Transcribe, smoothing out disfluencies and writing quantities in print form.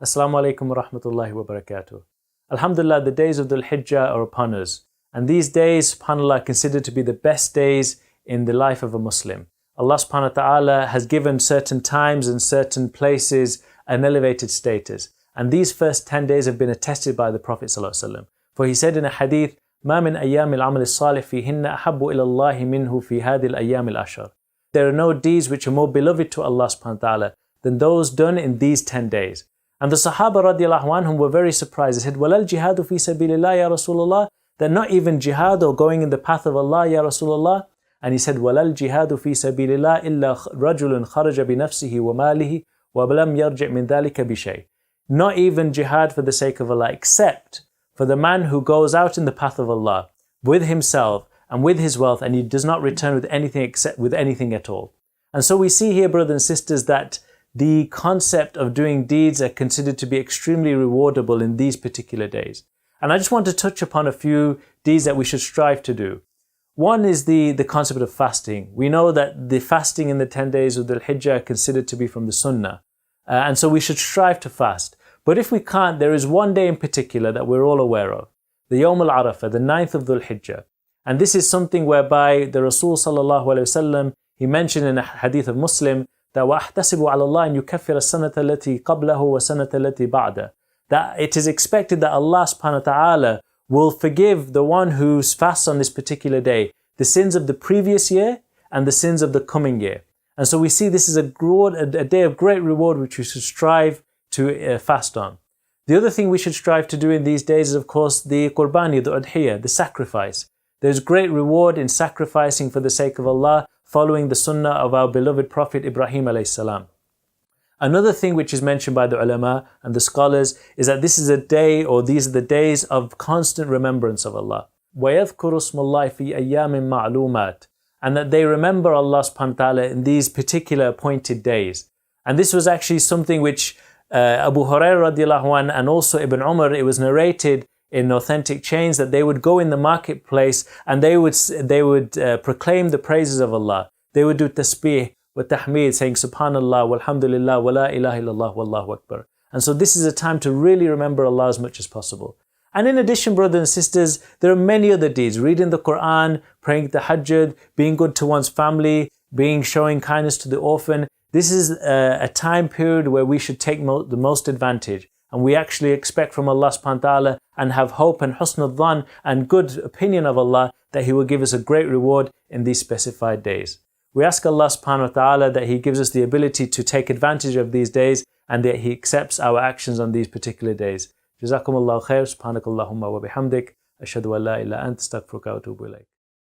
Assalamu alaikum wa rahmatullahi wa barakatuh. Alhamdulillah, the days of Dhul Hijjah are upon us. And these days, subhanAllah, are considered to be the best days in the life of a Muslim. Allah subhanahu wa ta'ala has given certain times and certain places an elevated status. And these first 10 days have been attested by the Prophet sallallahu alaihi wasallam. For he said in a hadith, مَا مِنْ أَيَّامِ الْعَمَلِ الصَّالِحِ فِيهِنَّ أَحَبُّ إِلَى اللَّهِ مِنْهُ فِي هَذِهِ الْأَيَّامِ الْعَشْرِ. There are no deeds which are more beloved to Allah subhanahu wa ta'ala than those done in these 10 days. And the Sahaba radiallahu anhum were very surprised. They said, وَلَا الْجِهَادُ فِي سَبِيلِ اللَّهِ يَا رَسُولَ اللَّهِ. That not even jihad or going in the path of Allah, Ya Rasulullah. And he said, وَلَا الْجِهَادُ فِي سَبِيلِ اللَّهِ إِلَّا رَجُلٌ خَرَجَ بِنَفْسِهِ وَمَالِهِ وَلَمْ يَرْجِعْ مِنْ ذَلِكَ بِشَيْءٍ. Not even jihad for the sake of Allah, except for the man who goes out in the path of Allah with himself and with his wealth, and he does not return with anything except with anything at all. And so we see here, brothers and sisters, that the concept of doing deeds are considered to be extremely rewardable in these particular days. And I just want to touch upon a few deeds that we should strive to do. One is the concept of fasting. We know that the fasting in the 10 days of Dhul Hijjah are considered to be from the Sunnah. And so we should strive to fast. But if we can't, there is one day in particular that we're all aware of. The Yawm al-Arafah, the 9th of Dhul Hijjah. And this is something whereby the Rasul sallallahu alayhi wasallam, he mentioned in a hadith of Muslim, that وَأَحْتَسِبُ عَلَى اللَّهِ أَن يُكَفِّرَ السَّنَةَ الَّتِي قَبْلَهُ وَالسَّنَةَ الَّتِي بَعْدَهُ. That it is expected that Allah subhanahu wa ta'ala will forgive the one who fasts on this particular day the sins of the previous year and the sins of the coming year. And so we see this is a day of great reward which we should strive to fast on. The other thing we should strive to do in these days is, of course, the qurbani, the udhiyah, the sacrifice. There's great reward in sacrificing for the sake of Allah, following the sunnah of our beloved Prophet Ibrahim alayhi salam. Another thing which is mentioned by the ulama and the scholars is that this is a day, or these are the days of constant remembrance of Allah. وَيَذْكُرُ اسْمَ اللَّهِ فِي أَيَّامٍ مَعْلُومَاتٍ. And that they remember Allah subhanahu wa ta'ala in these particular appointed days. And this was actually something which Abu Hurairah radiallahu anh and also Ibn Umar, it was narrated in authentic chains that they would go in the marketplace and they would proclaim the praises of Allah. They would do tasbih wa tahmeed, saying subhanallah walhamdulillah wa la ilaha illallah wallahu akbar. And so this is a time to really remember Allah as much as possible. And in addition, brothers and sisters, there are many other deeds. Reading the Quran, praying tahajjud, being good to one's family, showing kindness to the orphan. This is a time period where we should take the most advantage. And we actually expect from Allah subhanahu wa ta'ala and have hope and husn al-dhan and good opinion of Allah that He will give us a great reward in these specified days. We ask Allah subhanahu wa ta'ala that He gives us the ability to take advantage of these days and that He accepts our actions on these particular days. Jazakumullahu khair, subhanakallahumma wa bihamdik, ashhadu an la ilaha illa anta, astaghfiruka wa atubu ilayk.